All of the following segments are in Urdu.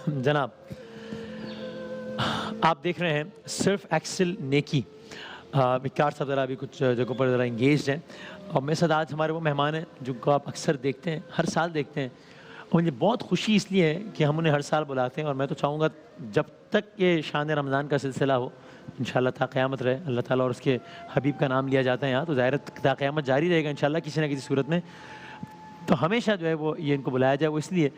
جناب آپ دیکھ رہے ہیں صرف ایکسل نیکی. مکار صاحب ذرا ابھی کچھ جگہوں پر ذرا انگیجڈ ہیں اور میرے ساتھ آج ہمارے وہ مہمان ہیں جن کو آپ اکثر دیکھتے ہیں, ہر سال دیکھتے ہیں, اور مجھے بہت خوشی اس لیے ہے کہ ہم انہیں ہر سال بلاتے ہیں. اور میں تو چاہوں گا جب تک یہ شان رمضان کا سلسلہ ہو انشاءاللہ تا قیامت رہے, اللہ تعالیٰ اور اس کے حبیب کا نام لیا جاتا ہے یہاں, تو ظاہر تا قیامت جاری رہے گا انشاءاللہ کسی نہ کسی صورت میں. تو ہمیشہ جو ہے وہ یہ ان کو بلایا جائے, وہ اس لیے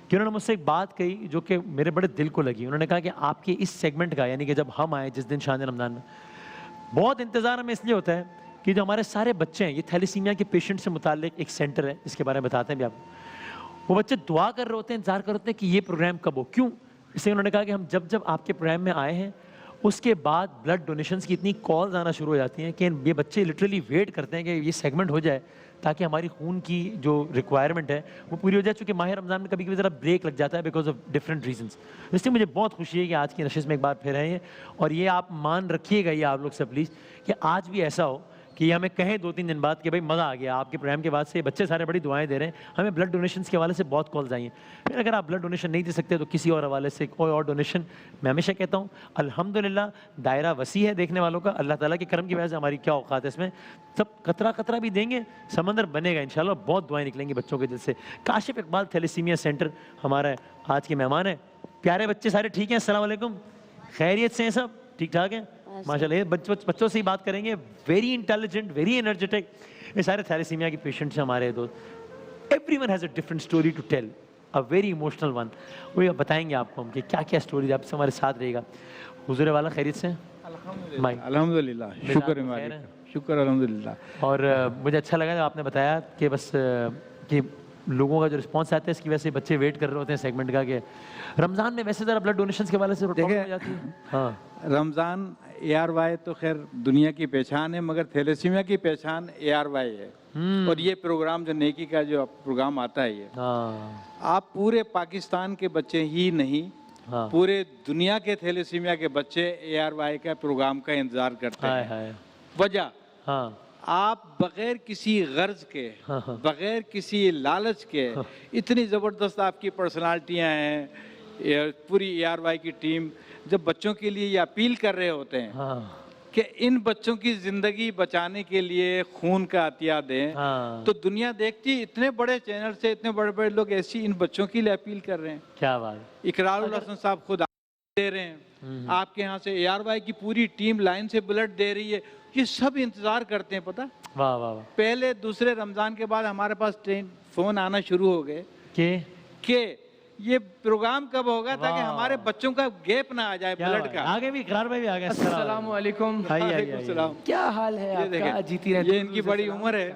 کہ انہوں نے مجھ سے ایک بات کہی جو کہ میرے بڑے دل کو لگی. انہوں نے کہا کہ آپ کے اس سیگمنٹ کا, یعنی کہ جب ہم آئے جس دن شان رمضان میں, بہت انتظار ہمیں اس لیے ہوتا ہے کہ جو ہمارے سارے بچے ہیں, یہ تھیلیسیمیا کے پیشنٹ سے متعلق ایک سینٹر ہے جس کے بارے میں بتاتے ہیں بھی آپ کو, وہ بچے دعا کر رہے ہوتے ہیں, انتظار کر رہے ہوتے ہیں کہ یہ پروگرام کب ہو. کیوں؟ اس لیے انہوں نے کہا کہ ہم جب آپ کے پروگرام میں آئے ہیں اس کے بعد بلڈ ڈونیشنز کی اتنی کالز آنا شروع ہو جاتی ہیں کہ یہ بچے لٹرلی ویٹ کرتے ہیں کہ یہ سیگمنٹ ہو جائے تاکہ ہماری خون کی جو ریکوائرمنٹ ہے وہ پوری ہو جائے. چونکہ ماہ رمضان میں کبھی کبھی ذرا بریک لگ جاتا ہے بیکاز آف ڈفرینٹ ریزنس. اس لیے مجھے بہت خوشی ہے کہ آج کی نشست میں ایک بار پھر آئے ہیں, اور یہ آپ مان رکھیے گا یہ آپ لوگ سے پلیز کہ آج بھی ایسا ہو کہ یہ ہمیں کہیں 2-3 دن بعد کہ بھائی مزہ آ گیا آپ کے پروگرام کے بعد سے, بچے سارے بڑی دعائیں دے رہے ہیں. ہمیں بلڈ ڈونیشنز کے حوالے سے بہت کالز آئی ہیں. پھر اگر آپ بلڈ ڈونیشن نہیں دے سکتے تو کسی اور حوالے سے کوئی اور ڈونیشن, میں ہمیشہ کہتا ہوں الحمدللہ دائرہ وسیع ہے دیکھنے والوں کا, اللہ تعالیٰ کے کرم کی وجہ سے ہماری کیا اوقات ہے اس میں, سب قطرہ قطرہ بھی دیں گے سمندر بنے گا انشاءاللہ. بہت دعائیں نکلیں گی بچوں کے دل سے. کاشف اقبال تھیلیسیمیا سینٹر ہمارا آج کے مہمان ہیں. پیارے بچے سارے ٹھیک ہیں؟ السلام علیکم, خیریت سے ہیں سب؟ ٹھیک ٹھاک ہیں ماشاءاللہ. یہ بچوں سے ہی بات کریں گے, ویری انٹیلیجنٹ, ویری انرجیٹک. یہ سارے تھیلیسیمیا کے پیشنٹس ہیں ہمارے دوست. Every one has a different story to tell, a very emotional one. وہ بتائیں گے آپ کو ہم کہ کیا کیا اسٹوری, آپ سے ہمارے ساتھ رہے گا. حضور والا خیریت سے؟ الحمدللہ, شکر ہے مالک, شکر الحمدللہ. اور مجھے اچھا لگا آپ نے بتایا کہ بس کہ لوگوں کا جو رسپانس آتا ہے اس کی وجہ سے بچے ویٹ کر رہے ہوتے ہیں سیگمنٹ کا کہ رمضان میں ویسے ذرا بلڈ ڈونیشنز کے حوالے سے پرابلم ہو جاتی ہے. ہاں, رمضان ARY تو خیر دنیا کی پہچان ہے, مگر تھیلیسیمیا کی پہچان ARY ہے. اور یہ پروگرام جو نیکی کا جو پروگرام آتا ہے, یہ آپ پورے پاکستان کے بچے ہی نہیں, پورے دنیا کے تھیلیسیمیا کے بچے ARY کا پروگرام کا انتظار کرتے ہیں. وجہ آپ بغیر کسی غرض کے, بغیر کسی لالچ کے, اتنی زبردست آپ کی پرسنالٹیاں ہیں, پوری ARY کی ٹیم جب بچوں کے لیے یہ اپیل کر رہے ہوتے ہیں کہ ان بچوں کی زندگی بچانے کے لیے خون کا عطیہ دیں, تو دنیا دیکھتی اتنے بڑے چینل سے اتنے بڑے بڑے لوگ ایسی ان بچوں کے لیے اپیل کر رہے ہیں. کیا بات. اقرار الحسن صاحب خود دے رہے ہیں, آپ کے یہاں سے ARY کی پوری ٹیم لائن سے بلڈ دے رہی ہے. یہ سب انتظار کرتے ہیں, پتہ واہ واہ. پہلے دوسرے رمضان کے بعد ہمارے پاس فون آنا شروع ہو گئے کہ یہ پروگرام کب ہوگا تاکہ ہمارے بچوں کا گیپ نہ آ جائے بلڈ کا. آگے بھی اقرار بھائی بھی آ گئے. السلام علیکم. وعلیکم السلام. کیا حال ہے آپ کا؟ جیتی رہے. یہ ان کی بڑی عمر ہے.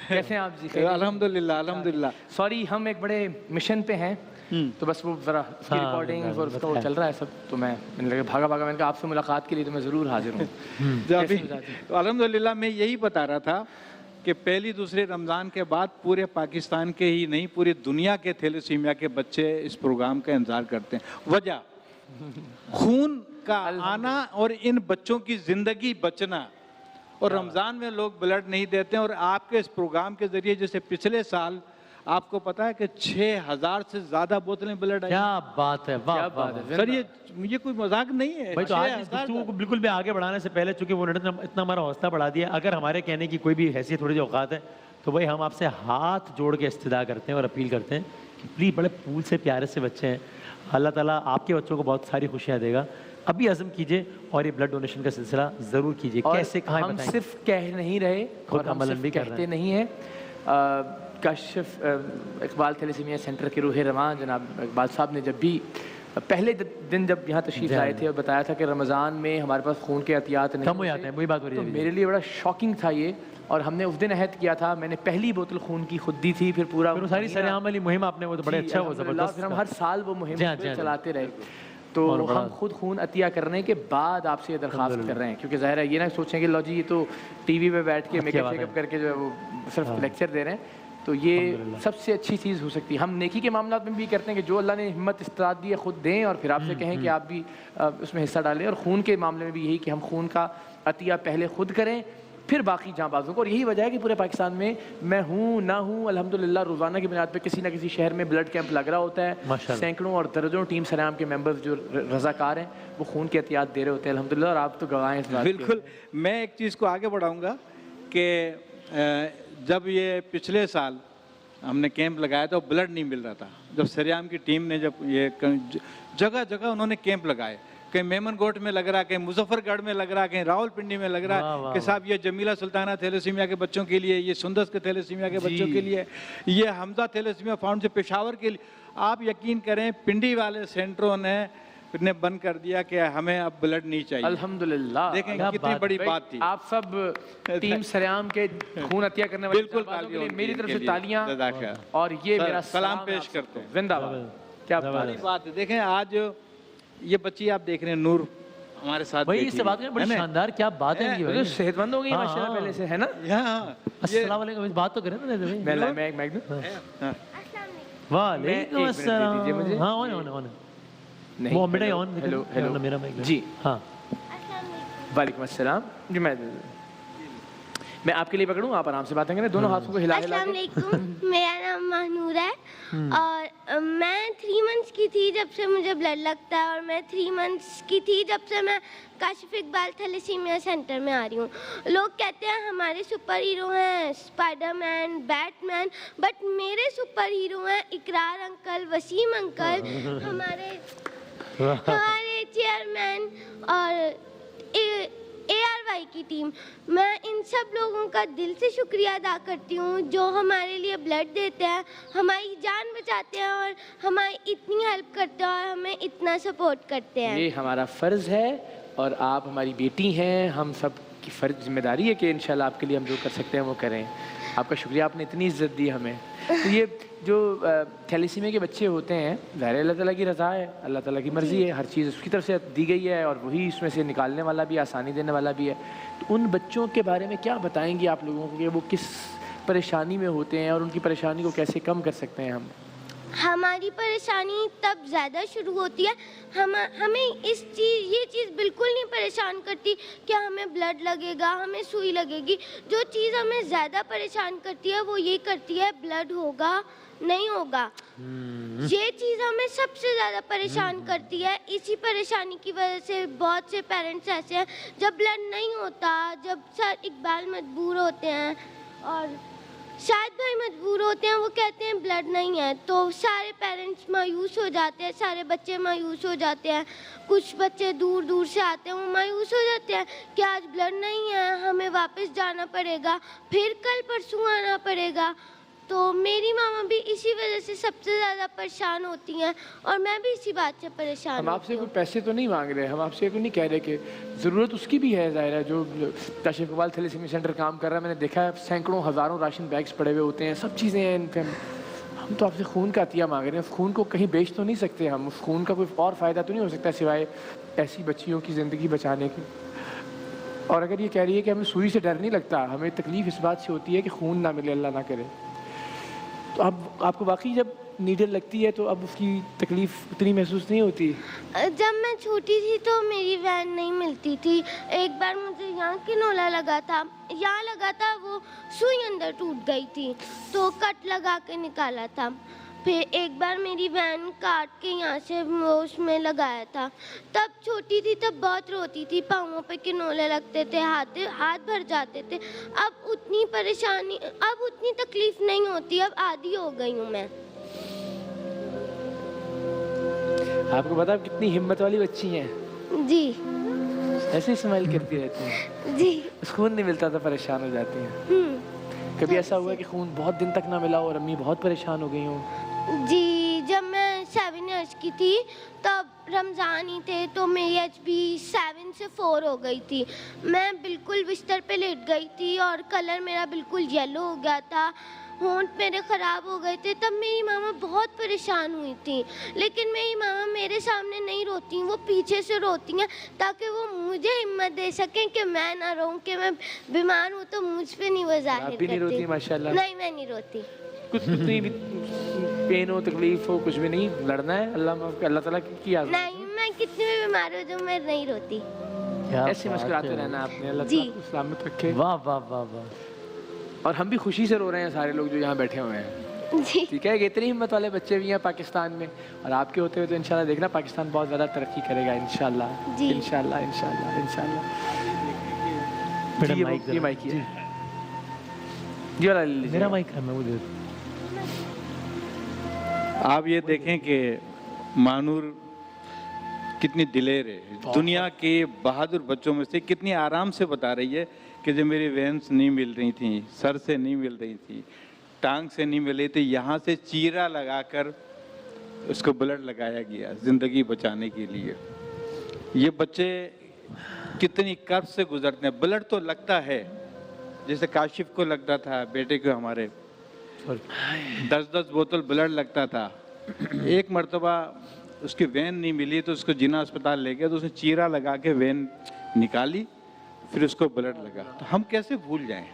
کیسے ہیں آپ جی؟ الحمدللہ الحمدللہ. سوری ہم ایک بڑے مشن پہ ہیں تو بس وہ ذرا ریکارڈنگ اور اس کا وہ چل رہا ہے سب, تو میں نے لگا بھاگا میں نے کہا آپ سے ملاقات کے لیے تو میں ضرور حاضر ہوں. الحمدللہ میں یہی بتا رہا تھا کہ پہلی دوسرے رمضان کے بعد پورے پاکستان کے ہی نہیں پوری دنیا کے تھیلیسیمیا کے بچے اس پروگرام کا انتظار کرتے ہیں. وجہ خون کا آنا اور ان بچوں کی زندگی بچنا. اور رمضان میں لوگ بلڈ نہیں دیتے ہیں, اور آپ کے اس پروگرام کے ذریعے جیسے پچھلے سال آپ کو پتا ہے کہ 6000 سے زیادہ بوتلیں بلڈ آئی. کیا بات ہے, واہ واہ سر, یہ کوئی مذاق نہیں ہے. بھائی تو آج اس گفتگو کو بالکل بھی آگے بڑھانے سے پہلے, چونکہ وہ اتنا ہمارا حوصلہ بڑھا دیا, اگر ہمارے کہنے کی کوئی بھی حیثیت تھوڑی سی اوقات ہے تو بھائی ہم آپ سے ہاتھ جوڑ کے استدعا کرتے ہیں اور اپیل کرتے ہیں کہ پلیز, بڑے پھول سے پیارے سے بچے ہیں, اللہ تعالیٰ آپ کے بچوں کو بہت ساری خوشیاں دے گا. ابھی عزم کیجئے اور یہ بلڈ ڈونیشن کا سلسلہ ضرور کیجئے. کیسے کہاں ہم صرف کہہ نہیں رہے, خود عمل بھی کہتے نہیں ہیں. کاشف اقبال تھیلیسیمیا سینٹر کے روح رواں جناب اقبال صاحب نے جب بھی پہلے دن جب یہاں تشریف لائے تھے اور بتایا تھا کہ رمضان میں ہمارے پاس خون کے عطیات نہیں کم ہو جاتے ہیں, وہی بات ہو رہی ہے. میرے لیے بڑا شاکنگ تھا یہ, اور ہم نے اس دن عہد کیا تھا, میں نے پہلی بوتل خون کی خود دی تھی, پھر پورا ساری سرعام والی مہم آپ نے, وہ تو بڑے اچھا ہوا زبردست. پھر ہم ہر سال وہ مہم چلاتے رہے. تو ہم خود خون عطیہ کرنے کے بعد آپ سے یہ درخواست کر رہے ہیں, کیونکہ ظاہر ہے یہ نہ سوچیں کہ لو جی یہ تو ٹی وی پہ بیٹھ کے میک اپ کر کے جو ہے وہ صرف لیکچر دے رہے ہیں. تو یہ سب سے اچھی چیز ہو سکتی ہے. ہم نیکی کے معاملات میں بھی کرتے ہیں کہ جو اللہ نے ہمت استطاعت دی ہے خود دیں, اور پھر آپ سے کہیں کہ آپ بھی اس میں حصہ ڈالیں. اور خون کے معاملے میں بھی یہی کہ ہم خون کا عطیہ پہلے خود کریں, پھر باقی جہاں بازوں کو. اور یہی وجہ ہے کہ پورے پاکستان میں میں ہوں نہ ہوں الحمدللہ روزانہ کی بنیاد پہ کسی نہ کسی شہر میں بلڈ کیمپ لگ رہا ہوتا ہے. سینکڑوں اور درجنوں ٹیم سرام کے ممبرز جو رضاکار ہیں وہ خون کی عطیات دے رہے ہوتے ہیں الحمدللہ, اور آپ تو گواہ ہیں اس بات کے. بالکل. میں ایک چیز کو آگے بڑھاؤں گا کہ جب یہ پچھلے سال ہم نے کیمپ لگایا تو بلڈ نہیں مل رہا تھا. جب سریام کی ٹیم نے جب یہ جگہ جگہ انہوں نے کیمپ لگائے, کہیں میمن گوٹ میں لگ رہا, کہیں مظفر گڑھ میں لگ رہا, کہیں راول پنڈی میں لگ رہا کہ صاحب یہ جمیلہ سلطانہ تھیلیسیمیا کے بچوں کے لیے, یہ سندس کے تھیلیسیمیا کے بچوں کے لیے, یہ حمزہ تھیلیسیمیا فاؤنڈ سے پشاور کے لیے. آپ یقین کریں پنڈی والے سینٹروں نے بند کر دیا کہ ہمیں اب بلڈ نہیں چاہیے. الحمدللہ دیکھیں کتنی بڑی بات تھی. آپ سب ٹیم سریام کے خون عطیہ کرنے والے بالکل میری طرف سے تالیاں اور یہ میرا سلام پیش کرتے ہیں. زندہ باد. کیا بڑی بات ہے. دیکھیں آج یہ بچی آپ دیکھ رہے ہیں نور ہمارے ساتھ, بھائی اس سے بات کریں, بڑی شاندار کیا بات ہے یہ, صحت مند ہو گئی ماشاءاللہ پہلے سے, ہے نا. السلام علیکم, بات تو کریں نا. میں ایک مائک دوں. وعلیکم السلام. ہاں ہونے وہ بیٹا آن. ہیلو ہیلو میرا مائک. جی ہاں وعلیکم السلام. جی میں آپ کے لیے پکڑوں, آپ آرام سے باتیں کریں, دونوں ہاتھوں کو ہلا ہلا. السلام علیکم, میرا نام مہنور ہے اور میں 3 منتھس کی تھی جب سے مجھے بلڈ لگتا ہے, اور میں 3 منتھس کی تھی جب سے میں کاشف اقبال تھیلیسیمیا سینٹر میں آ رہی ہوں. لوگ کہتے ہیں ہمارے سپر ہیرو ہیں Spiderman, Batman, but میرے سپر ہیرو ہیں اقرار انکل, وسیم انکل, ہمارے چیئرمین اور ARY کی ٹیم. میں ان سب لوگوں کا دل سے شکریہ ادا کرتی ہوں جو ہمارے لیے بلڈ دیتے ہیں, ہماری جان بچاتے ہیں اور ہماری اتنی ہیلپ کرتے ہیں اور ہمیں اتنا سپورٹ کرتے ہیں. یہ ہمارا فرض ہے اور آپ ہماری بیٹی ہیں, ہم سب کی فرض ذمہ داری ہے کہ انشاءاللہ آپ کے لیے ہم جو کر سکتے ہیں وہ کریں. آپ کا شکریہ, آپ نے اتنی عزت دی ہمیں. تو یہ جو تھیلیسیمیا کے بچے ہوتے ہیں, ظاہر اللہ تعالیٰ کی رضا ہے, اللہ تعالیٰ کی مرضی ہے, ہر چیز اس کی طرف سے دی گئی ہے اور وہی اس میں سے نکالنے والا بھی, آسانی دینے والا بھی ہے. تو ان بچوں کے بارے میں کیا بتائیں گے آپ لوگوں کو کہ وہ کس پریشانی میں ہوتے ہیں اور ان کی پریشانی کو کیسے کم کر سکتے ہیں ہم؟ ہماری پریشانی تب زیادہ شروع ہوتی ہے, ہمیں یہ چیز بالکل نہیں پریشان کرتی کہ ہمیں بلڈ لگے گا, ہمیں سوئی لگے گی. جو چیز ہمیں زیادہ پریشان کرتی ہے وہ یہ کرتی ہے بلڈ ہوگا نہیں ہوگا. یہ چیز ہمیں سب سے زیادہ پریشان کرتی ہے. اسی پریشانی کی وجہ سے بہت سے پیرنٹس ایسے ہیں جب بلڈ نہیں ہوتا, جب سر اقبال مجبور ہوتے ہیں اور شاید بھائی مجبور ہوتے ہیں, وہ کہتے ہیں بلڈ نہیں ہے, تو سارے پیرنٹس مایوس ہو جاتے ہیں, سارے بچے مایوس ہو جاتے ہیں. کچھ بچے دور دور سے آتے ہیں, وہ مایوس ہو جاتے ہیں کہ آج بلڈ نہیں ہے, ہمیں واپس جانا پڑے گا, پھر کل پرسوں آنا پڑے گا. تو میری ماما بھی اسی وجہ سے سب سے زیادہ پریشان ہوتی ہیں اور میں بھی اسی بات سے پریشان. ہم آپ سے کوئی پیسے تو نہیں مانگ رہے, ہم آپ سے کوئی نہیں کہہ رہے کہ ضرورت اس کی بھی ہے, ظاہر ہے. جو کاشف اقبال تھیلیسیمیا سینٹر کام کر رہا ہے, میں نے دیکھا ہے سینکڑوں ہزاروں راشن بیگس پڑے ہوئے ہوتے ہیں, سب چیزیں ہیں ان پہ. ہم تو آپ سے خون کا عطیہ مانگ رہے ہیں, خون کو کہیں بیچ تو نہیں سکتے ہم, اس خون کا کوئی اور فائدہ تو نہیں ہو سکتا سوائے ایسی بچیوں کی زندگی بچانے کی. اور اگر یہ کہہ رہی ہے کہ ہمیں سوئی سے ڈر نہیں لگتا, ہمیں تکلیف اس بات سے ہوتی ہے کہ خون نہ ملے, اللہ نہ کرے, تو اب آپ کو واقعی جب نیڈل لگتی ہے تو اب اس کی تکلیف اتنی محسوس نہیں ہوتی؟ جب میں چھوٹی تھی تو میری وین نہیں ملتی تھی. ایک بار مجھے یہاں کنولا لگا تھا, وہ سوئی اندر ٹوٹ گئی تھی تو کٹ لگا کے نکالا تھا. پھر ایک بار میری وین کاٹ کے یہاں سے اس میں لگایا تھا. تب چھوٹی تھی, تب بہت روتی تھی, پاؤں پہ کنولے لگتے تھے, ہاتھ بھر جاتے تھے. اب اتنی پریشانی, اب اتنی تکلیف نہیں ہوتی, اب عادی ہو گئی ہوں میں. آپ کو پتا آپ کتنی ہمت والی بچی ہیں؟ جی ایسے ہی اسمائل کرتی رہتی ہیں. جی خون نہیں ملتا تو پریشان ہو جاتی ہیں. کبھی ایسا ہوا ہے کہ خون بہت دن تک نہ ملا اور امی بہت پریشان ہو گئی ہوں؟ جی, جب میں 7 ایئرس کی تھی تب رمضان ہی تھے تو میری HB 7 سے 4 ہو گئی تھی. میں بالکل بستر پہ لیٹ گئی تھی اور کلر میرا بالکل یلو ہو گیا تھا, ہونٹ میرے خراب ہو گئے تھے. تب میری ماما بہت پریشان ہوئی تھی, لیکن میری ماما میرے سامنے نہیں روتی, وہ پیچھے سے روتی ہیں تاکہ وہ مجھے ہمت دے سکیں کہ میں نہ روؤں, کہ میں بیمار ہوں تو مجھ پہ نہیں وہ ظاہر کرتی. نہیں روتی ماشاءاللہ؟ نہیں, میں نہیں روتی. کتنی بھی پین ہو, تکلیف ہو, کچھ بھی نہیں, لڑنا ہے, اللہ تعالیٰ کی نہیں, میں کتنی بھی بیمار ہو جاؤں, میں نہیں روتی. ایسے مسکراتے رہنا آپ نے. اللہ تعالیٰ آپ کو سلامت رکھے. واہ واہ واہ واہ. اور ہم بھی خوشی سے رو رہے ہیں سارے لوگ جو یہاں بیٹھے ہوئے ہیں. ٹھیک ہے کہ اتنی ہمت والے بچے بھی ہیں پاکستان میں, اور آپ کے ہوتے ہوئے تو انشاءاللہ دیکھنا پاکستان بہت زیادہ ترقی کرے گا انشاءاللہ. انشاءاللہ انشاءاللہ انشاءاللہ. یہ مائک ہے جی والا میرا مائک ہے. میں وہ آپ یہ دیکھیں کہ مانور کتنی دلیر ہے, دنیا کے بہادر بچوں میں سے کتنی آرام سے بتا رہی ہے کہ جو میری وینس نہیں مل رہی تھیں, سر سے نہیں مل رہی تھی, ٹانگ سے نہیں مل رہی تھی, یہاں سے چیرا لگا کر اس کو بلڈ لگایا گیا زندگی بچانے کے لیے. یہ بچے کتنی کرب سے گزرتے ہیں. بلڈ تو لگتا ہے جیسے کاشف کو لگتا تھا, بیٹے کو ہمارے 10 بوتل بلڈ لگتا تھا. ایک مرتبہ اس کی وین نہیں ملی تو اس کو جنا اسپتال لے گیا, تو اس نے چیرا لگا کے وین نکالی, پھر اس کو بلڈ لگا. تو ہم کیسے بھول جائیں.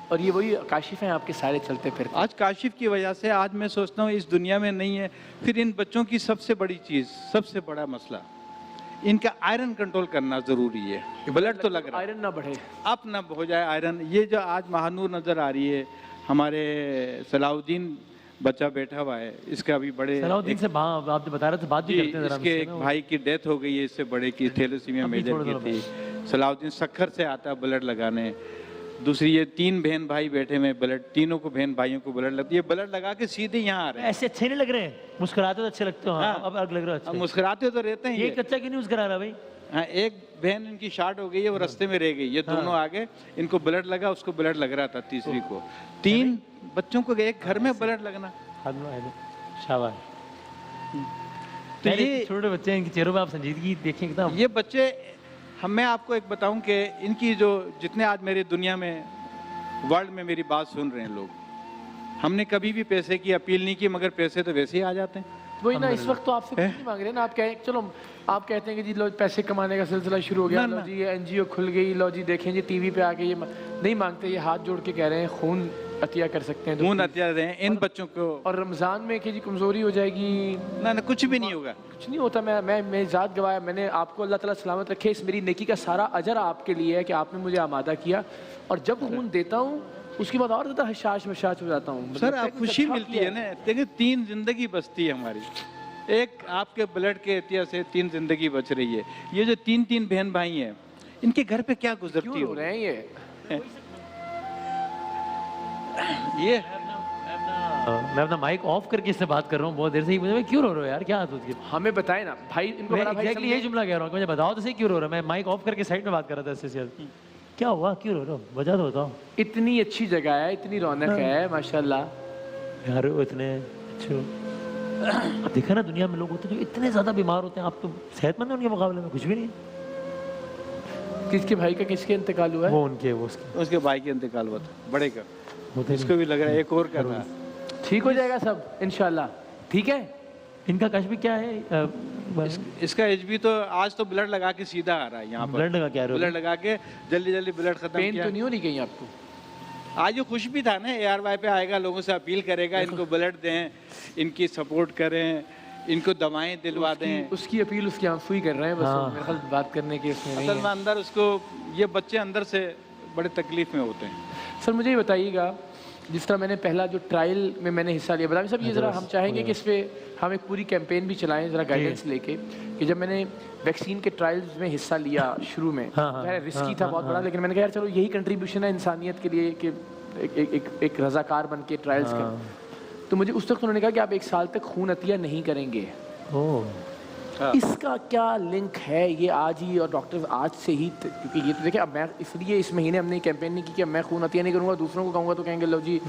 اور یہ وہی کاشف ہیں آپ کے سارے چلتے پھر. آج کاشف کی وجہ سے آج میں سوچتا ہوں اس دنیا میں نہیں ہے. پھر ان بچوں کی سب سے بڑی چیز, سب سے بڑا مسئلہ, ان کا آئرن کنٹرول کرنا ضروری ہے. بلڈ تو لگ رہا ہے, آئرن نہ بڑھے, اب نہ ہو جائے آئرن. یہ جو آج مہانور نظر آ رہی ہے, ہمارے صلاح الدین بچہ بیٹھا ہوا ہے, اس کا بھی بڑے صلاح الدین سے آپ نے بتا رہے تھے, بات بھی کرتے ہیں. اس کے ایک بھائی کی ڈیتھ ہو گئی ہے, اس سے بڑے کی تھیلیسیمیا میجر کی تھی. صلاح الدین سکھر سے آتا ہے بلڈ لگانے. دوسری یہ 3 بہن بھائی بیٹھے میں, بلڈ تینوں کو بہن بھائیوں کو بلڈ لگتی ہے. بلڈ لگا کے سیدھے یہاں آ رہے ہیں. ایسے اچھے نہیں لگ رہے, مسکراتے تو اچھے لگتے ہو. اب لگ رہا ہے مسکراتے تو رہتے ہیں. یہ کچا کیوں نہیں مسکرا رہا بھائی؟ ہاں, ایک بہن ان کی شارٹ ہو گئی ہے, وہ رستے میں رہ گئی. یہ دونوں آگے, ان کو بلڈ لگا, اس کو بلڈ لگ رہا تھا تیسری کو. 3 بچوں کو ایک گھر میں بلڈ لگنا. شاباش. یہ چھوٹے بچے ہیں, ان کے چہروں پہ آپ سنجیدگی دیکھیں کتنا. یہ بچے, میں آپ کو ایک بتاؤں کہ ان کی جو جتنے آج میری دنیا میں ورلڈ میں میری بات سن رہے ہیں لوگ, ہم نے کبھی بھی پیسے کی اپیل نہیں کی, مگر پیسے تو ویسے ہی آ جاتے ہیں. وہی نا, اس وقت تو آپ سے کچھ نہیں مانگ رہے نا. آپ کہیں چلو آپ کہتے ہیں کہ جی لو پیسے کمانے کا سلسلہ شروع ہو گیا, لو جی یہ NGO کھل گئی, لو جی دیکھیں جی ٹی وی پہ آ کے. یہ نہیں مانگتے, یہ ہاتھ جوڑ کے کہہ رہے ہیں خون عطیہ کر سکتے ہیں, خون عطیہ دیں ان بچوں کو. اور رمضان میں کہ جی کمزوری ہو جائے گی, نہ کچھ بھی نہیں ہوگا, کچھ نہیں ہوتا. میں ذات گواہ, میں نے آپ کو اللہ تعالیٰ سلامت رکھے, اس میری نیکی کا سارا اجر آپ کے لیے ہے کہ آپ نے مجھے آمادہ کیا. اور جب خون دیتا ہوں اس کے بعد اور زیادہ حشاش مشاش ہو جاتا ہوں. سر آپ خوشی ملتی ہے نا. دیکھیں 3 زندگی بچتی ہے ہماری. ایک آپ کے بلڈ کے عطیہ سے 3 زندگی بچ رہی ہے. یہ جو 3 بہن بھائی ہیں, ان کے گھر پہ کیا گزرتی ہو رہے ہیں یہ میں اپنا مائک آف کر کے اس سے بات کر رہا ہوں بہت دیر سے ہی. مجھے کیوں رو رہے ہو یار, کیا حالت ہوتی ہے؟ ہمیں بتائیں نا بھائی. ان کو ایگزیکٹلی یہی جملہ کہہ رہا ہوں کہ مجھے بتاؤ تو صحیح کیوں رو رہا ہے. میں مائک آف کر کے سائڈ میں بات کر رہا تھا اس سے. کیا ہوا, کیوں رو رہے ہو, وجہ تو بتاؤ. اتنی اچھی جگہ ہے, اتنی رونق ہے ماشاءاللہ یار. اتنے اچھے اب دیکھا نا دنیا میں لوگ ہوتے ہیں جو اتنے زیادہ بیمار ہوتے ہیں, آپ تو صحت مند ہیں ان کے مقابلے میں, کچھ بھی نہیں. کس کے بھائی کا کس کے انتقال ہوا ہے؟ وہ ان کے, اس کے بھائی کے انتقال ہوا تھا, بڑے کا. اس کو بھی لگ رہا ہے ایک اور کر رہا ہے. ٹھیک ہو جائے گا سب انشاءاللہ. ٹھیک ہے. ان کا کشف کیا ہے؟ اس کا HB تو آج تو بلڈ لگا کے سیدھا آ رہا ہے یہاں پر. بلڈ لگا کیا بلڈ لگا کے جلدی بلڈ ختم پین کیا. تو نہیں ہو رہی کہیں آپ کو؟ آج یہ خوش بھی تھا نا, ARY پہ آئے گا, لوگوں سے اپیل کرے گا ان کو بلڈ دیں, ان کی سپورٹ کریں, ان کو دوائیں دلوا دیں. اس کی اپیل اس کی آنسو ہی کر رہے ہیں بس, میرے خیال بات کرنے کے اس میں نہیں ہے. اصل میں اندر اس کو, یہ بچے اندر سے بڑے تکلیف میں ہوتے ہیں. سر مجھے یہ بتائیے گا, جس طرح میں نے پہلا جو ٹرائل میں نے حصہ لیا, بتائیے صاحب یہ ذرا ہم چاہیں گے کہ اس پہ ہم ایک پوری کیمپین بھی چلائیں ذرا گائیڈنس لے کے, کہ جب میں نے ویکسین کے ٹرائلز میں حصہ لیا شروع میں, رسکی تھا بہت بڑا, لیکن میں نے کہا یار چلو یہی کنٹریبیوشن ہے انسانیت کے لیے کہ ایک رضاکار بن کے ٹرائلز کریں. تو مجھے اس وقت انہوں نے کہا کہ آپ 1 سال تک خون عطیہ نہیں کریں گے. اس کا کیا لنک ہے یہ آج ہی, اور ڈاکٹر آج سے ہی, کیونکہ یہ تو دیکھیں اب میں اس لیے اس مہینے ہم نے کیمپین نہیں کی کہ میں خون عطیہ نہیں کروں گا, دوسروں کو کہوں گا تو کہیں گے لو جی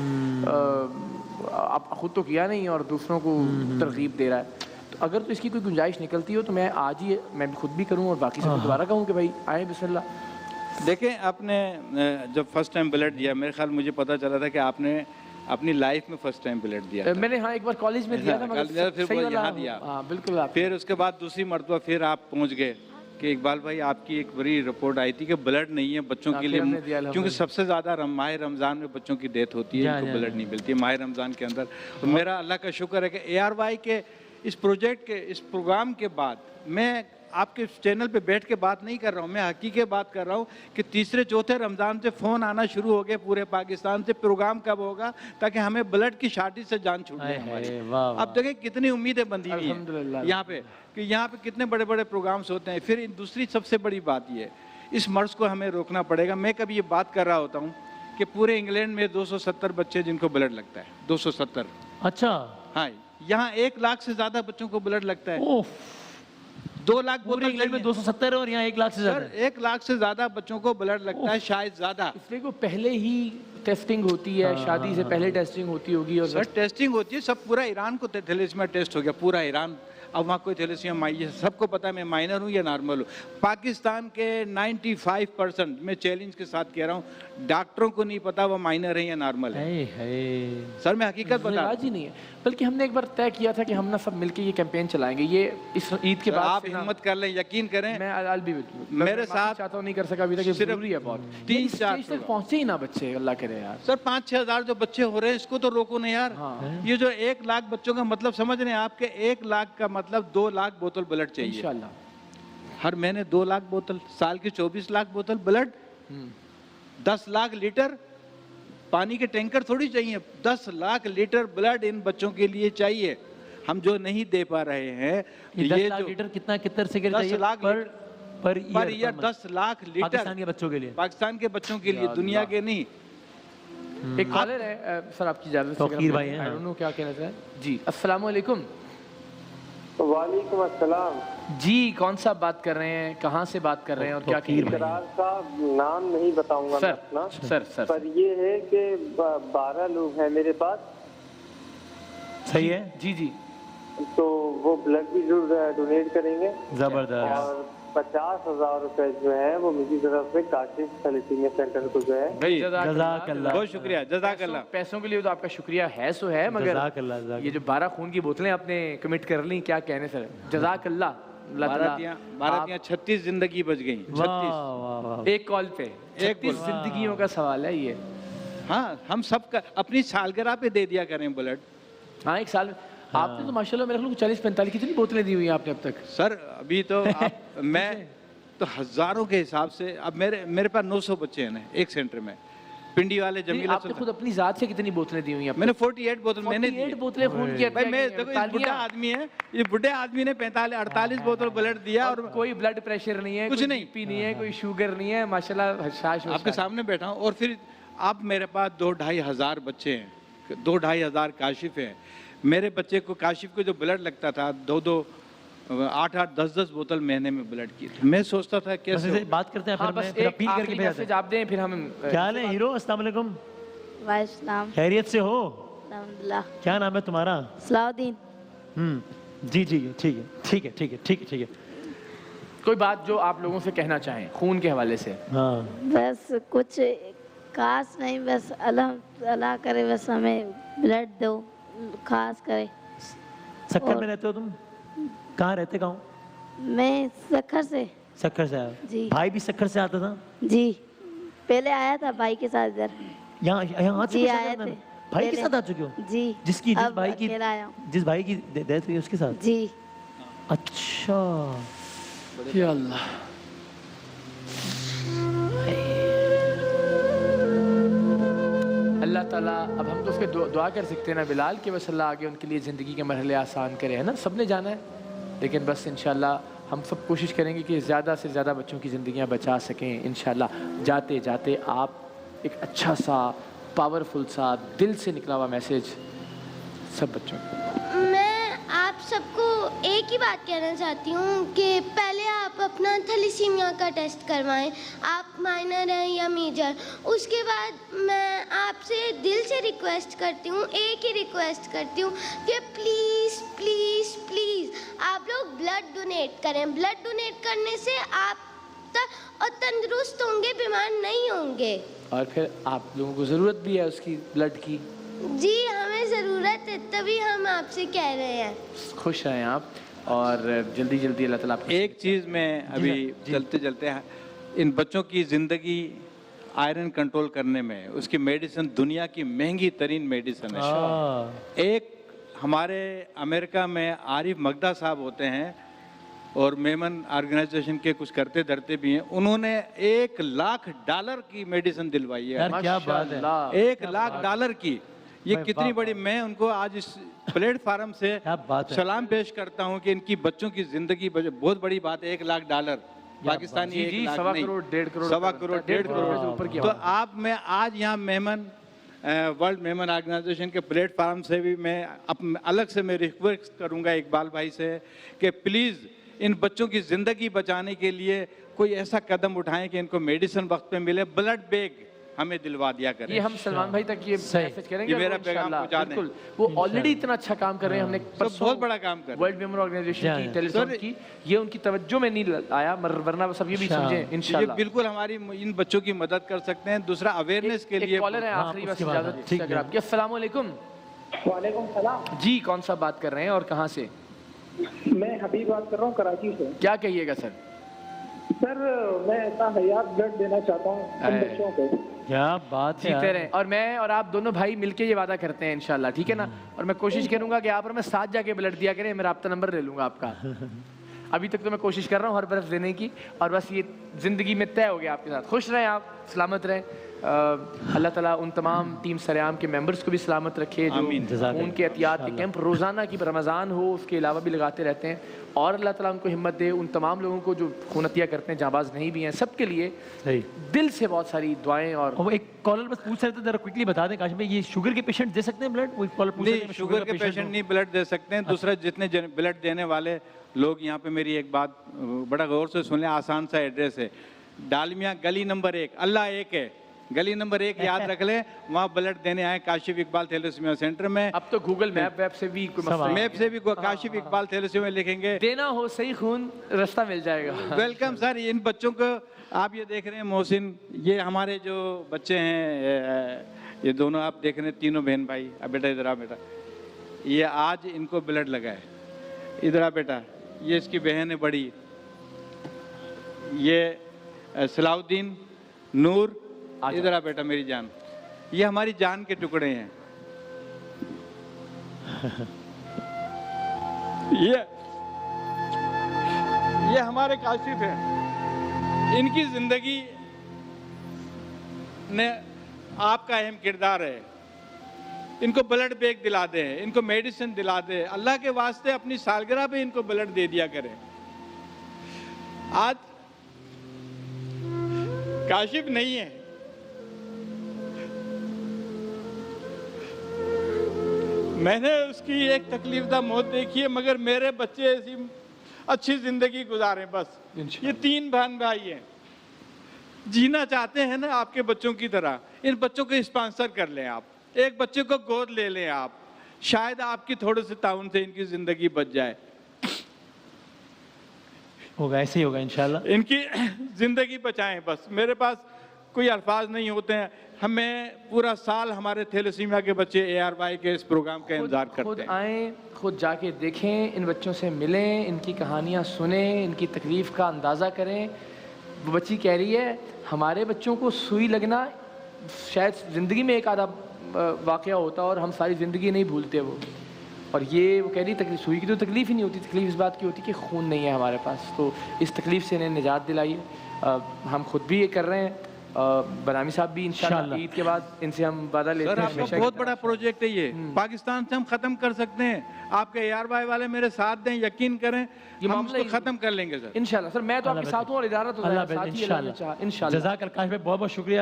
آپ خود تو کیا نہیں اور دوسروں کو ترغیب دے رہا ہے. تو اگر تو اس کی کوئی گنجائش نکلتی ہو تو میں آج ہی میں خود بھی کروں اور باقی سب کو دوبارہ کہوں کہ بھائی آئیں بسم اللہ. دیکھیں آپ نے جب فرسٹ ٹائم بلڈ دیا, میرے خیال مجھے پتا چلا تھا کہ آپ نے اپنی لائف میں فرسٹ ٹائم بلڈ دیا. میں نے ہاں ایک بار کالج میں دیا تھا, پھر یہاں دیا. ہاں بالکل. پھر اس کے بعد دوسری مرتبہ پھر آپ پہنچ گئے کہ اقبال بھائی آپ کی ایک بڑی رپورٹ آئی تھی کہ بلڈ نہیں ہے بچوں کے لیے, کیونکہ سب سے زیادہ ماہ رمضان میں بچوں کی ڈیتھ ہوتی ہے, ان کو بلڈ نہیں ملتی ہے ماہ رمضان کے اندر. میرا اللہ کا شکر ہے کہ ARY کے اس پروجیکٹ کے اس پروگرام کے بعد میں آپ کے چینل پہ بیٹھ کے بات نہیں کر رہا ہوں, میں حقیقت بات کر رہا ہوں کہ تیسرے چوتھے رمضان سے فون آنا شروع ہو گئے پورے پاکستان سے, پروگرام کب ہوگا تاکہ ہمیں بلڈ کی شارٹیج سے جان چھوٹ جائے ہماری. اب دیکھیں کتنی امیدیں بندھی ہوئی ہیں یہاں پہ کہ یہاں پہ کتنے بڑے بڑے پروگرامس ہوتے ہیں. پھر دوسری سب سے بڑی بات یہ ہے, اس مرض کو ہمیں روکنا پڑے گا. میں کبھی یہ بات کر رہا ہوتا ہوں کہ پورے انگلینڈ میں 270 بچے جن کو بلڈ لگتا ہے, 270. اچھا, ہاں, یہاں 1 لاکھ سے زیادہ بچوں کو بلڈ لگتا ہے. 2 لاکھ پورے انگلینڈ میں 270 اور یہاں 1 لاکھ سے زیادہ. 1 لاکھ سے زیادہ بچوں کو بلڈ لگتا ہے, شاید زیادہ. اس لیے کو پہلے ہی ٹیسٹنگ ہوتی ہے, شادی سے پہلے ٹیسٹنگ ہوتی ہوگی. اور سر ٹیسٹنگ ہوتی ہے, سب پورا ایران کو تھیلیسیمیا ٹیسٹ ہو گیا, پورا ایران. اب وہاں کوئی تھیلیسیمیا, سب کو پتا ہے میں مائنر ہوں یا نارمل ہوں. پاکستان کے 95% میں چیلنج کے ساتھ کہہ رہا ہوں, ڈاکٹروں کو نہیں پتا وہ مائنر ہے یا نارمل ہے. سر میں حقیقت بتا رہا ہوں. ہی نہیں ہے, بلکہ ہم نے ایک بار طے کیا تھا کہ ہم نا سب مل کے یہ کیمپین چلائیں گے. یہ اس عید کے بعد آپ ہمت کر لیں, یقین کریں. میں میرے ساتھ چاہتا ہوں, نہیں کر سکا ابھی تک, ضروری ہے بہت. 3-4 تک پہنچے ہی نہ بچے, اللہ کرے یار. سر 5-6 ہزار جو بچے ہو رہے ہیں اس کو تو روکو نا یار. یہ جو 1 لاکھ بچوں کا مطلب سمجھ رہے ہیں آپ, کے 1 لاکھ کا مطلب 2 لاکھ بوتل بلڈ چاہیے انشاءاللہ. ہر مہینے 2 لاکھ بوتل, سال کی 24 لاکھ بوتل بلڈ, 10 لاکھ لیٹر پانی کے ٹینکر تھوڑی چاہیے. 10 لاکھ لیٹر بلڈ ان بچوں کے لیے چاہیے, ہم جو نہیں دے پا رہے ہیں. 10 لاکھ لیٹر کتنا سے 10 lakh per year 10 lakh litre Pakistan کے بچوں کے لیے, پاکستان کے بچوں کے لیے, دنیا کے نہیں. ایک کالر ہے سر, آپ کی اجازت سے, توقیر بھائی ہیں, I don't know کیا کہنا چاہیں. جی السلام علیکم. وعلیکم السلام. جی کون سا بات کر رہے ہیں, کہاں سے بات کر رہے ہیں, اور کیا کہیں گے؟ سراج صاحب نام نہیں بتاؤں گا میں اپنا, سر پر یہ ہے کہ 12 لوگ ہیں میرے پاس. صحیح ہے, جی جی, تو وہ بلڈ بھی ڈونیٹ کریں گے. زبردست. اور 50,000 روپے جو ہیں وہ میری طرف سے کاشف تھیلیسیمیا سینٹر کو جو ہے. جزاک اللہ, بہت شکریہ, جزاک اللہ. پیسوں کے لیے تو آپ کا شکریہ ہے سو ہے, مگر جزاک اللہ. یہ جو 12 خون کی بوتلیں آپ نے کمٹ کر لی, کیا کہنے سر, جزاک اللہ. 36 زندگی بچ گئی. 36 ایک کال پہ 36 زندگیوں کا سوال ہے یہ. ہاں, ہم سب کا اپنی سالگرہ پہ دے دیا کریں بلڈ. ہاں, ایک سال میں آپ نے تو ماشاءاللہ میرے خیال 40-45 کتنی بوتلیں دی ہوئی ہیں آپ نے اب تک؟ سر ابھی تو میں تو ہزاروں کے حساب سے, اب میرے پاس 900 بچے ہیں نا ایک سینٹر میں. پنڈی والے جمیلہ, آپ نے خود اپنی ذات سے کتنی بوتلیں دی ہوئی ہیں؟ میں نے 48 بوتل میں نے دی. 48 بوتلیں خون کی. بھائی میں دیکھو, یہ بڈھا آدمی ہے, یہ بڈھے آدمی نے 48 بوتل بلڈ دیا, اور کوئی بلڈ پریشر نہیں ہے, کچھ نہیں, پی نہیں ہے, کوئی شوگر نہیں ہے, ماشاءاللہ حشاش. آپ کے سامنے بیٹھا ہوں. اور پھر آپ میرے پاس 2-2.5 ہزار بچے ہیں, 2-2.5 ہزار کاشف ہیں. میرے بچے کو کاشف کو جو بلڈ لگتا تھا 2-2 8-8 10-10 بوتل مہینے میں بلڈ کی تھی. میں سوچتا تھا کیسے بات کرتے ہیں, پھر اپیل کر کے میسج آپ دیں, پھر ہم. کیا حال ہے ہیرو, السلام علیکم. وعلیکم السلام. خیریت سے ہو؟ الحمدللہ. کیا نام ہے تمہارا؟ صلاح الدین. جی ٹھیک ہے. کوئی بات جو آپ لوگوں سے کہنا چاہیں خون کے حوالے سے. ہاں, بس کچھ خاص نہیں, بس اللہ کرے بس ہمیں بلڈ دو, خاص کرے. سکر میں رہتے ہو تم؟ کہاں رہتے, کہاں؟ میں سکھر سے. سکر سے. جی. بھائی بھی سکر سے آتا تھا؟ جی, پہلے آیا تھا بھائی کے ساتھ ادھر. یہاں جی آئے تھے. بھائی کے ساتھ آ چکے ہو؟ جی. جس بھائی کی ڈیتھ ہوئی اس کے ساتھ؟ جی. اچھا, یا اللہ. اللہ تعالیٰ, اب ہم تو اس کے دعا کر سکتے ہیں نا بلال, کہ بس اللہ آگے ان کے لیے زندگی کے مرحلے آسان کرے, ہے نا, سب نے جانا ہے. لیکن بس انشاءاللہ ہم سب کوشش کریں گے کہ زیادہ سے زیادہ بچوں کی زندگیاں بچا سکیں انشاءاللہ. جاتے جاتے آپ ایک اچھا سا پاورفل سا دل سے نکلا ہوا میسیج سب بچوں کو. میں آپ سب کو ایک ہی بات کہنا چاہتی ہوں کہ پہلے آپ اپنا تھیلیسیمیا کا ٹیسٹ کروائیں, آپ مائنر ہیں یا میجر. اس کے بعد میں آپ سے دل سے ریکویسٹ کرتی ہوں, ایک ہی ریکویسٹ کرتی ہوں کہ پلیز پلیز پلیز آپ لوگ بلڈ ڈونیٹ کریں. بلڈ ڈونیٹ کرنے سے آپ اور تندرست ہوں گے, بیمار نہیں ہوں گے. اور پھر آپ لوگوں کو ضرورت بھی ہے اس کی, بلڈ کی. جی ہمیں ضرورت ہے, تبھی ہم آپ سے کہہ رہے ہیں. خوش رہیں آپ, اور جلدی جلدی اللہ تعالیٰ. ایک چیز میں ابھی چلتے چلتے ان بچوں کی زندگی آئرن کنٹرول کرنے میں, اس کی میڈیسن دنیا کی مہنگی ترین میڈیسن ہے. ایک ہمارے امریکہ میں عارف مغدہ صاحب ہوتے ہیں, اور میمن آرگنائزیشن کے کچھ کرتے دھرتے بھی ہیں, انہوں نے $1,00,000 کی میڈیسن دلوائی ہے. یار کیا بات ہے, $1,00,000 کی. یہ کتنی بڑی, میں ان کو آج اس پلیٹ فارم سے سلام پیش کرتا ہوں کہ ان کی بچوں کی زندگی بہت بڑی بات ہے. $1,00,000 پاکستانی, $1,00,000 1.25 کروڑ. تو آپ, میں آج یہاں میمن ورلڈ میمن آرگنائزیشن کے پلیٹ فارم سے بھی میں الگ سے میں ریکویسٹ کروں گا اقبال بھائی سے کہ پلیز ان بچوں کی زندگی بچانے کے لیے کوئی ایسا قدم اٹھائیں کہ ان کو میڈیسن وقت پہ ملے. بلڈ بیگ ہمیں دلوا دیا کریں. یہ ہم سلمان بھائی تک یہ میسج کریں گے, میرا پیغام پہنچا دیں. بالکل, وہ آلریڈی اتنا اچھا کام کر رہے ہیں. ہم نے بہت بڑا کام کر رہے ہیں ورلڈ میمن آرگنائزیشن کی ٹیلی تھون کی, یہ ان کی توجہ میں نہیں آیا, ورنہ سب یہ بھی سمجھیں انشاءاللہ. بالکل ہماری ان بچوں کی مدد کر سکتے ہیں. دوسرا اویئرنیس کے لیے کالر ہے آخری بس اجازت اگر آپ کی. السلام علیکم. وعلیکم السلام. جی کون سا بات کر رہے ہیں اور کہاں سے؟ میں حبیب بات کر رہا ہوں کراچی سے. کیا کہیے گا سر؟ سر میں ایسا حیات بلڈ دینا چاہتا ہوں ان بچوں کو. کیا بات ہے. جیتے رہیں, اور میں اور آپ دونوں بھائی مل کے یہ وعدہ کرتے ہیں انشاءاللہ, ٹھیک ہے نا. اور میں کوشش کروں گا کہ آپ اور میں ساتھ جا کے بلڈ دیا کریں. میں رابطہ نمبر لے لوں گا آپ کا. ابھی تک تو میں کوشش کر رہا ہوں ہر برف دینے کی, اور بس یہ زندگی میں طے ہو گیا آپ کے ساتھ. خوش رہیں آپ, سلامت رہیں. اللہ تعالیٰ ان تمام ٹیم سریام کے ممبرز کو بھی سلامت رکھے جو ان کے احتیاط کے کیمپ روزانہ کی رمضان ہو اس کے علاوہ بھی لگاتے رہتے ہیں. اور اللہ تعالیٰ ان کو ہمت دے. ان تمام لوگوں کو جو خون عطیہ کرتے ہیں, جانباز نہیں بھی ہیں, سب کے لیے دل سے بہت ساری دعائیں. اور وہ ایک کالر بس پوچھ رہے تھے, ذرا کوئکلی بتا دیں کاشف بھائی, یہ شوگر کے پیشنٹ دے سکتے ہیں بلڈ؟ وہ کالر پوچھ رہے ہیں شوگر کے پیشنٹ نہیں بلڈ دے سکتے ہیں. دوسرا جتنے بلڈ دینے والے لوگ یہاں پہ, میری ایک بات بڑا غور سے سن لیں, آسان سا ایڈریس ہے, ڈالمیا گلی نمبر 1, اللہ ایک ہے, گلی نمبر 1 یاد رکھ لیں, وہاں بلڈ دینے آئے کاشف اقبال تھیلیسیمیا سینٹر میں. اب تو گوگل میپ سے بھی کاشف اقبال تھیلیسیمیا لکھیں گے, دینا ہو صحیح خون رستہ مل جائے گا. Welcome sir. ان بچوں کو آپ یہ دیکھ رہے ہیں محسن, یہ ہمارے جو بچے ہیں, یہ دونوں آپ دیکھ رہے ہیں, تینوں بہن بھائی. اب بیٹا ادھر آ بیٹا, یہ آج ان کو بلڈ لگا ہے. ادھر آ بیٹا, یہ اس کی بہن ہے بڑی, یہ صلاح الدین, نور. ادھر آ بیٹا میری جان, یہ ہماری جان کے ٹکڑے ہیں. یہ ہمارے کاشف ہیں. ان کی زندگی نے آپ کا اہم کردار ہے. ان کو بلڈ بیگ دلا دیں, ان کو میڈیسن دلا دیں. اللہ کے واسطے اپنی سالگرہ پہ ان کو بلڈ دے دیا کریں. آج کاشف نہیں ہے, میں نے اس کی ایک تکلیف دہ موت دیکھی ہے, مگر میرے بچے ایسی اچھی زندگی گزاریں بس. یہ 3 بہن بھائی ہیں, جینا چاہتے ہیں نا آپ کے بچوں کی طرح. ان بچوں کو اسپانسر کر لیں آپ, ایک بچے کو گود لے لیں آپ, شاید آپ کی تھوڑے سے تعاون سے ان کی زندگی بچ جائے. ہوگا, ایسے ہی ہوگا انشاءاللہ. ان کی زندگی بچائیں بس. میرے پاس کوئی الفاظ نہیں ہوتے ہیں. ہمیں پورا سال ہمارے تھیلیسیمیا کے بچے ARY کے اس پروگرام کا انتظار کرتے ہیں. خود آئیں, خود جا کے دیکھیں, ان بچوں سے ملیں, ان کی کہانیاں سنیں, ان کی تکلیف کا اندازہ کریں. وہ بچی کہہ رہی ہے ہمارے بچوں کو سوئی لگنا شاید زندگی میں ایک آدھا واقعہ ہوتا اور ہم ساری زندگی نہیں بھولتے وہ. اور یہ وہ کہہ رہی تکلیف, سوئی کی تو تکلیف ہی نہیں ہوتی, تکلیف اس بات کی ہوتی کہ خون نہیں ہے ہمارے پاس. تو اس تکلیف سے انہیں نجات دلائیے. ہم خود بھی یہ کر رہے ہیں, بنامی صاحب بھی انشاءاللہ عید کے بعد ان سے ہم وعدہ لیتے ہیں. سر آپ کا بہت بڑا پروجیکٹ ہے یہ, پاکستان سے ہم ختم کر سکتے ہیں. آپ کے ARY والے میرے ساتھ دیں, یقین کریں, ہم اس کو ختم کر لیں گے سر انشاءاللہ. سر میں تو آپ کے ساتھ ہوں اور ادارہ تو انشاءاللہ. جزاک اللہ کاشف بھائی, بہت بہت شکریہ.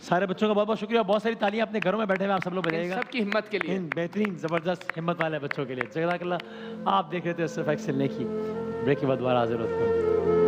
سارے بچوں کا بہت بہت شکریہ. بہت ساری تالیاں اپنے گھروں میں بیٹھے ہوئے آپ سب لوگ بجائیے گا سب کی ہمت کے لیے, بہترین زبردست ہمت والے بچوں کے لیے. جزاک اللہ. آپ دیکھ رہے تھے صرف ایکسل نیکی. بریک کے بعد دوبارہ حاضر ہوتے ہیں.